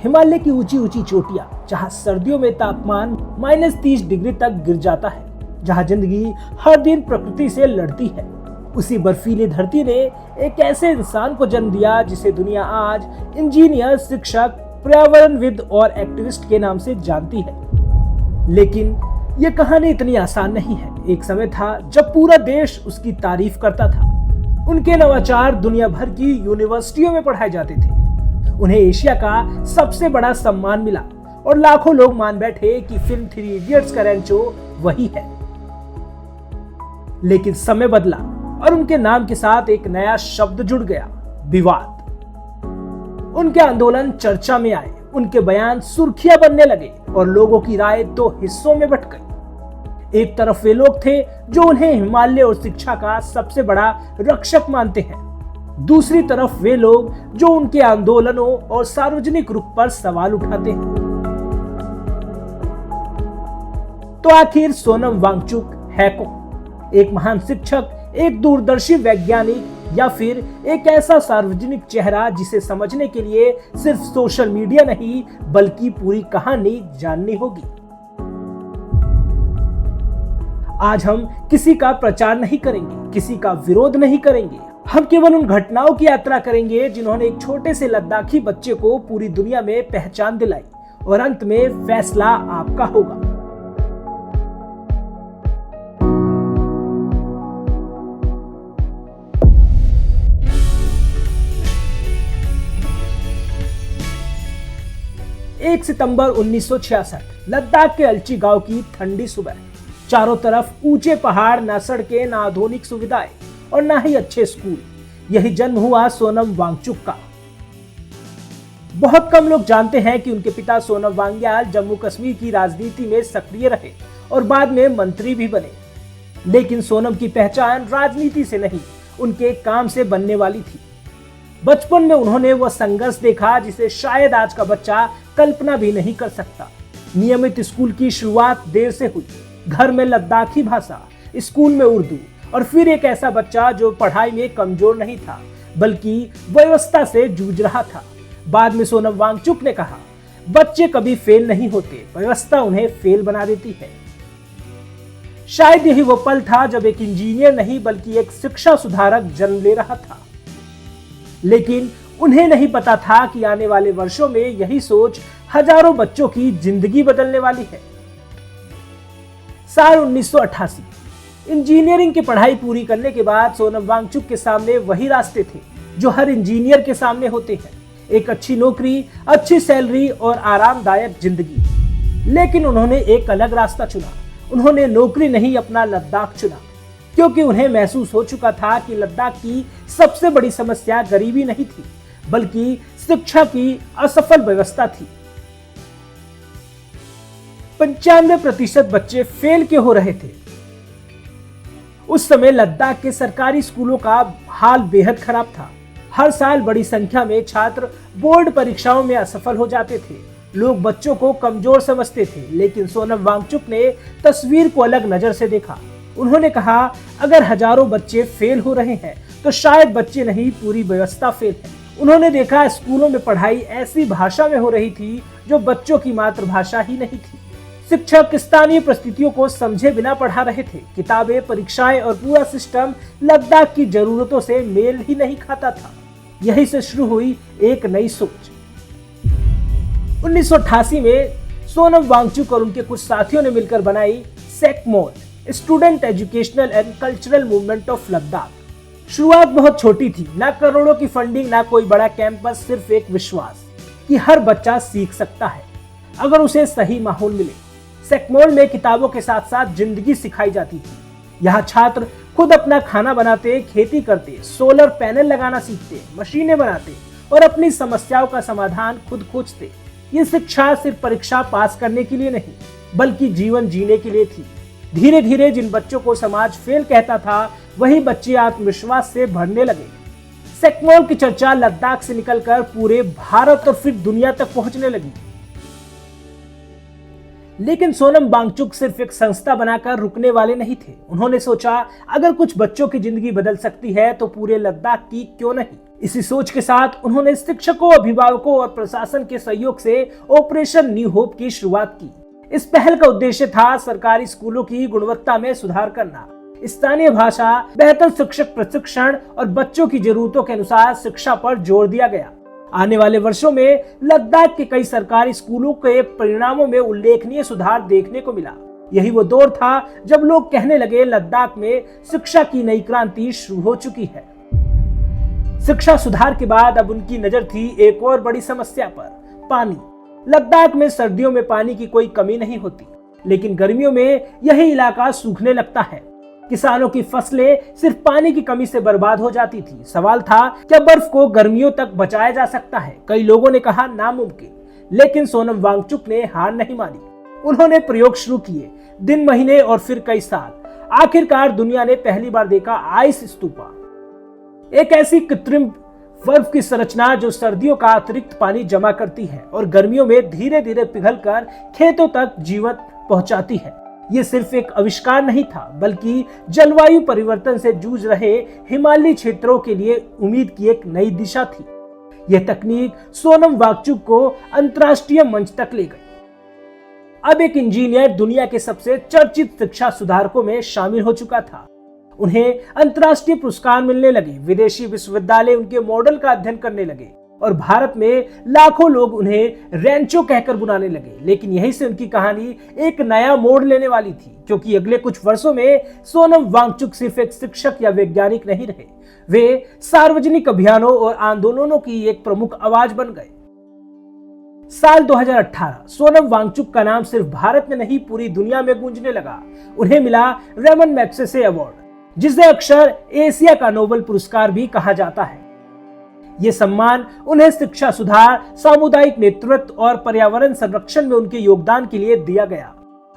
हिमालय की ऊंची ऊंची चोटियां, जहां सर्दियों में तापमान -30 डिग्री तक गिर जाता है, जहां जिंदगी हर दिन प्रकृति से लड़ती है, उसी बर्फीली धरती ने एक ऐसे इंसान को जन्म दिया जिसे दुनिया आज इंजीनियर, शिक्षक, पर्यावरणविद और एक्टिविस्ट के नाम से जानती है। लेकिन ये कहानी इतनी आसान नहीं है। एक समय था जब पूरा देश उसकी तारीफ करता था। उनके नवाचार दुनिया भर की यूनिवर्सिटियों में पढ़ाए जाते थे। उन्हें एशिया का सबसे बड़ा सम्मान मिला और लाखों लोग मान बैठे कि फिल्म 3 इडियट्स का रैंचो वही है। लेकिन समय बदला और उनके नाम के साथ एक नया शब्द जुड़ गया, विवाद। उनके आंदोलन चर्चा में आए, उनके बयान सुर्खियां बनने लगे और लोगों की राय 2 हिस्सों में बट गई। एक तरफ वे लोग थे जो उन्हें हिमालय और शिक्षा का सबसे बड़ा रक्षक मानते हैं, दूसरी तरफ वे लोग जो उनके आंदोलनों और सार्वजनिक रुख पर सवाल उठाते हैं। तो आखिर सोनम वांगचुक है कौन? एक महान शिक्षक, एक दूरदर्शी वैज्ञानिक, या फिर एक ऐसा सार्वजनिक चेहरा जिसे समझने के लिए सिर्फ सोशल मीडिया नहीं बल्कि पूरी कहानी जाननी होगी। आज हम किसी का प्रचार नहीं करेंगे, किसी का विरोध नहीं करेंगे। हम केवल उन घटनाओं की यात्रा करेंगे जिन्होंने एक छोटे से लद्दाखी बच्चे को पूरी दुनिया में पहचान दिलाई, और अंत में फैसला आपका होगा। एक सितंबर 1966, लद्दाख के अलची गांव की ठंडी सुबह। चारों तरफ ऊंचे पहाड़, ना सड़कें, ना आधुनिक सुविधाएं और ना ही अच्छे स्कूल। यही जन्म हुआ सोनम वांगचुक का। बहुत कम लोग जानते हैं कि उनके पिता सोनम वांग्याल जम्मू कश्मीर की राजनीति में सक्रिय रहे और बाद में मंत्री भी बने। लेकिन सोनम की पहचान राजनीति से नहीं, उनके काम से बनने वाली थी। बचपन में उन्होंने वह संघर्ष देखा जिसे शायद आज का बच्चा कल्पना भी नहीं कर सकता। नियमित स्कूल की शुरुआत देर से हुई। घर में लद्दाखी भाषा, स्कूल में उर्दू, और फिर एक ऐसा बच्चा जो पढ़ाई में कमजोर नहीं था बल्कि व्यवस्था से जूझ रहा था। बाद में सोनम वांगचुक ने कहा, बच्चे कभी फेल नहीं होते, व्यवस्था उन्हें फेल बना देती है। शायद यही वो पल था जब एक इंजीनियर नहीं बल्कि एक शिक्षा सुधारक जन्म ले रहा था। लेकिन उन्हें नहीं पता था कि आने वाले वर्षों में यही सोच हजारों बच्चों की जिंदगी बदलने वाली है। साल 1988, इंजीनियरिंग की पढ़ाई पूरी करने के बाद सोनम वांगचुक के सामने वही रास्ते थे जो हर इंजीनियर के सामने होते हैं, एक अच्छी नौकरी, अच्छी सैलरी और आरामदायक जिंदगी। लेकिन उन्होंने एक अलग रास्ता चुना। उन्होंने नौकरी नहीं, अपना लद्दाख चुना, क्योंकि उन्हें महसूस हो चुका था कि लद्दाख की सबसे बड़ी समस्या गरीबी नहीं थी बल्कि शिक्षा की असफल व्यवस्था थी। 95% बच्चे फेल क्यों हो रहे थे? उस समय लद्दाख के सरकारी स्कूलों का हाल बेहद खराब था। हर साल बड़ी संख्या में छात्र बोर्ड परीक्षाओं में असफल हो जाते थे। लोग बच्चों को कमजोर समझते थे, लेकिन सोनम वांगचुक ने तस्वीर को अलग नजर से देखा। उन्होंने कहा, अगर हजारों बच्चे फेल हो रहे हैं तो शायद बच्चे नहीं, पूरी व्यवस्था फेल है। उन्होंने देखा स्कूलों में पढ़ाई ऐसी भाषा में हो रही थी जो बच्चों की मातृभाषा ही नहीं थी। शिक्षक स्थानीय परिस्थितियों को समझे बिना पढ़ा रहे थे। किताबें, परीक्षाएं और पूरा सिस्टम लद्दाख की जरूरतों से मेल ही नहीं खाता था। यहीं से शुरू हुई एक नई सोच। 1988 में सोनम वांगचुक और उनके कुछ साथियों ने मिलकर बनाई SECMOL, student educational and cultural movement of Ladakh. शुरुआत बहुत छोटी थी, ना करोड़ों की फंडिंग, ना कोई बड़ा कैंपस, सिर्फ एक विश्वास कि हर बच्चा सीख सकता है अगर उसे सही माहौल मिले। सेकमोल में किताबों के साथ साथ जिंदगी सिखाई जाती थी। यहाँ छात्र खुद अपना खाना बनाते, खेती करते, सोलर पैनल लगाना सीखते, मशीनें बनाते और अपनी समस्याओं का समाधान खुद खोजते। ये शिक्षा सिर्फ परीक्षा पास करने के लिए नहीं बल्कि जीवन जीने के लिए थी। धीरे धीरे जिन बच्चों को समाज फेल कहता था वही बच्चे आत्मविश्वास से भरने लगे। सेकमोल की चर्चा लद्दाख से निकलकर पूरे भारत और फिर दुनिया तक पहुंचने लगी। लेकिन सोनम वांगचुक सिर्फ एक संस्था बनाकर रुकने वाले नहीं थे। उन्होंने सोचा, अगर कुछ बच्चों की जिंदगी बदल सकती है तो पूरे लद्दाख की क्यों नहीं। इसी सोच के साथ उन्होंने शिक्षकों, अभिभावकों और प्रशासन के सहयोग से ऑपरेशन न्यू होप की शुरुआत की। इस पहल का उद्देश्य था सरकारी स्कूलों की गुणवत्ता में सुधार करना, स्थानीय भाषा, बेहतर शिक्षक प्रशिक्षण और बच्चों की जरूरतों के अनुसार शिक्षा पर जोर दिया गया। आने वाले वर्षों में लद्दाख के कई सरकारी स्कूलों के परिणामों में उल्लेखनीय सुधार देखने को मिला। यही वो दौर था जब लोग कहने लगे लद्दाख में शिक्षा की नई क्रांति शुरू हो चुकी है। शिक्षा सुधार के बाद अब उनकी नजर थी एक और बड़ी समस्या पर, पानी। लद्दाख में सर्दियों में पानी की कोई कमी नहीं होती, लेकिन गर्मियों में यही इलाका सूखने लगता है। किसानों की फसलें सिर्फ पानी की कमी से बर्बाद हो जाती थी। सवाल था, क्या बर्फ को गर्मियों तक बचाया जा सकता है? कई लोगों ने कहा नामुमकिन, लेकिन सोनम वांगचुक ने हार नहीं मानी। उन्होंने प्रयोग शुरू किए, दिन, महीने और फिर कई साल। आखिरकार दुनिया ने पहली बार देखा आइस स्तूपा, एक ऐसी कृत्रिम बर्फ की संरचना जो सर्दियों का अतिरिक्त पानी जमा करती है और गर्मियों में धीरे धीरे पिघलकर खेतों तक जीवन पहुंचाती है। ये सिर्फ एक आविष्कार नहीं था, बल्कि जलवायु परिवर्तन से जूझ रहे हिमालयी क्षेत्रों के लिए उम्मीद की एक नई दिशा थी। यह तकनीक सोनम वांगचुक को अंतर्राष्ट्रीय मंच तक ले गई। अब एक इंजीनियर दुनिया के सबसे चर्चित शिक्षा सुधारकों में शामिल हो चुका था। उन्हें अंतर्राष्ट्रीय पुरस्कार मिलने लगे, विदेशी विश्वविद्यालय उनके मॉडल का अध्ययन करने लगे और भारत में लाखों लोग उन्हें रैंचो कहकर बुलाने लगे। लेकिन यहीं से उनकी कहानी एक नया मोड़ लेने वाली थी, क्योंकि अगले कुछ वर्षों में सोनम वांगचुक सिर्फ एक शिक्षक या वैज्ञानिक नहीं रहे, वे सार्वजनिक अभियानों और आंदोलनों की एक प्रमुख आवाज बन गए। साल 2018 सोनम वांगचुक का नाम सिर्फ भारत में नहीं पूरी दुनिया में गूंजने लगा। उन्हें मिला रेमन मैग्सेसे अवार्ड, जिसे अक्सर एशिया का नोबेल पुरस्कार भी कहा जाता है। ये सम्मान उन्हें शिक्षा सुधार, सामुदायिक नेतृत्व और पर्यावरण संरक्षण में उनके योगदान के लिए दिया गया।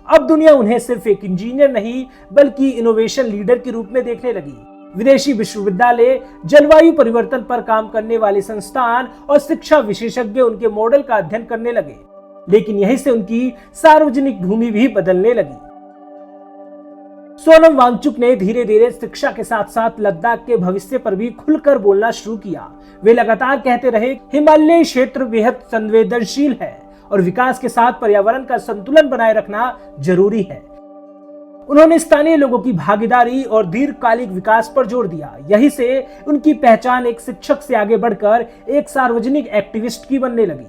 अब दुनिया उन्हें सिर्फ एक इंजीनियर नहीं, बल्कि इनोवेशन लीडर के रूप में देखने लगी। विदेशी विश्वविद्यालय, जलवायु परिवर्तन पर काम करने वाले संस्थान और शिक्षा विशेषज्ञ उनके मॉडल का अध्ययन करने लगे। लेकिन यहीं से उनकी सार्वजनिक भूमि भी बदलने लगी। सोनम वांगचुक ने धीरे धीरे शिक्षा के साथ साथ लद्दाख के भविष्य पर भी खुलकर बोलना शुरू किया। वे लगातार कहते रहे, हिमालयी क्षेत्र बेहद संवेदनशील है और विकास के साथ पर्यावरण का संतुलन बनाए रखना जरूरी है। उन्होंने स्थानीय लोगों की भागीदारी और दीर्घकालिक विकास पर जोर दिया। यही से उनकी पहचान एक शिक्षक से आगे बढ़कर एक सार्वजनिक एक्टिविस्ट की बनने लगी।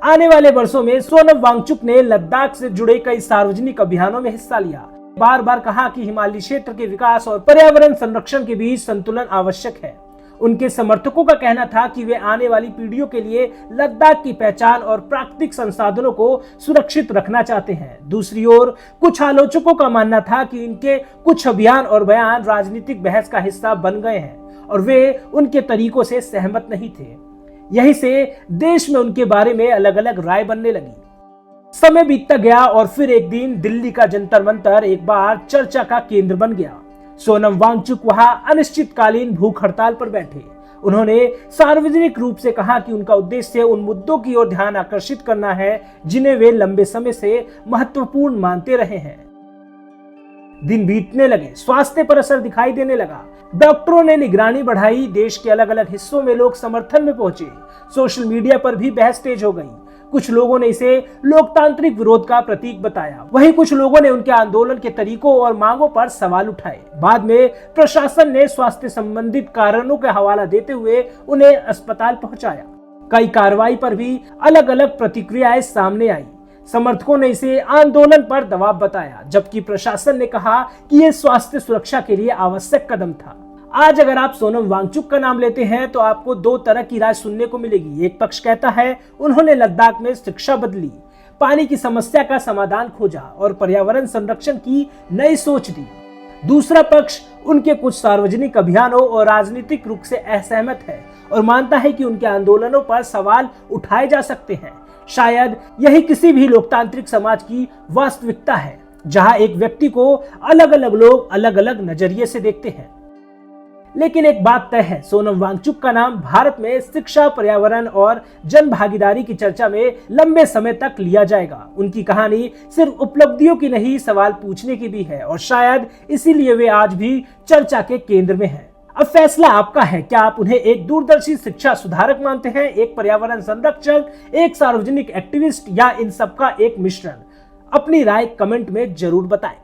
आने वाले वर्षों में सोनम वांगचुक ने लद्दाख से जुड़े कई सार्वजनिक अभियानों में हिस्सा लिया। बार बार कहा कि हिमालयी क्षेत्र के विकास और पर्यावरण संरक्षण के बीच संतुलन आवश्यक है। उनके समर्थकों का कहना था कि वे आने वाली पीढ़ियों के लिए लद्दाख की पहचान और प्राकृतिक संसाधनों को सुरक्षित रखना चाहते हैं। दूसरी ओर कुछ आलोचकों का मानना था कि इनके कुछ अभियान और बयान राजनीतिक बहस का हिस्सा बन गए हैं और वे उनके तरीकों से सहमत नहीं थे। यही से देश में उनके बारे में अलग अलग राय बनने लगी। समय बीतता गया और फिर एक दिन दिल्ली का जंतर मंतर एक बार चर्चा का केंद्र बन गया। सोनम वांगचुक वहां अनिश्चितकालीन भूख हड़ताल पर बैठे। उन्होंने सार्वजनिक रूप से कहा कि उनका उद्देश्य उन मुद्दों की ओर ध्यान आकर्षित करना है जिन्हें वे लंबे समय से महत्वपूर्ण मानते रहे हैं। दिन बीतने लगे, स्वास्थ्य पर असर दिखाई देने लगा। डॉक्टरों ने निगरानी बढ़ाई, देश के अलग अलग हिस्सों में लोग समर्थन में पहुंचे। सोशल मीडिया पर भी बहस तेज हो गई। कुछ लोगों ने इसे लोकतांत्रिक विरोध का प्रतीक बताया, वहीं कुछ लोगों ने उनके आंदोलन के तरीकों और मांगों पर सवाल उठाए। बाद में प्रशासन ने स्वास्थ्य संबंधित कारणों का हवाला देते हुए उन्हें अस्पताल पहुंचाया। कई कार्रवाई पर भी अलग अलग प्रतिक्रियाएं सामने आई। समर्थकों ने इसे आंदोलन पर दबाव बताया, जबकि प्रशासन ने कहा कि यह स्वास्थ्य सुरक्षा के लिए आवश्यक कदम था। आज अगर आप सोनम वांगचुक का नाम लेते हैं तो आपको दो तरह की राय सुनने को मिलेगी। एक पक्ष कहता है उन्होंने लद्दाख में शिक्षा बदली, पानी की समस्या का समाधान खोजा और पर्यावरण संरक्षण की नई सोच दी। दूसरा पक्ष उनके कुछ सार्वजनिक अभियानों और राजनीतिक रुख से असहमत है और मानता है कि उनके आंदोलनों पर सवाल उठाए जा सकते हैं। शायद यही किसी भी लोकतांत्रिक समाज की वास्तविकता है, जहां एक व्यक्ति को अलग अलग लोग अलग अलग नजरिए से देखते हैं। लेकिन एक बात तय है, सोनम वांगचुक का नाम भारत में शिक्षा, पर्यावरण और जन भागीदारी की चर्चा में लंबे समय तक लिया जाएगा। उनकी कहानी सिर्फ उपलब्धियों की नहीं, सवाल पूछने की भी है और शायद इसीलिए वे आज भी चर्चा के केंद्र में हैं। अब फैसला आपका है, क्या आप उन्हें एक दूरदर्शी शिक्षा सुधारक मानते हैं, एक पर्यावरण संरक्षक, एक सार्वजनिक एक्टिविस्ट या इन सबका एक मिश्रण? अपनी राय कमेंट में जरूर बताएं।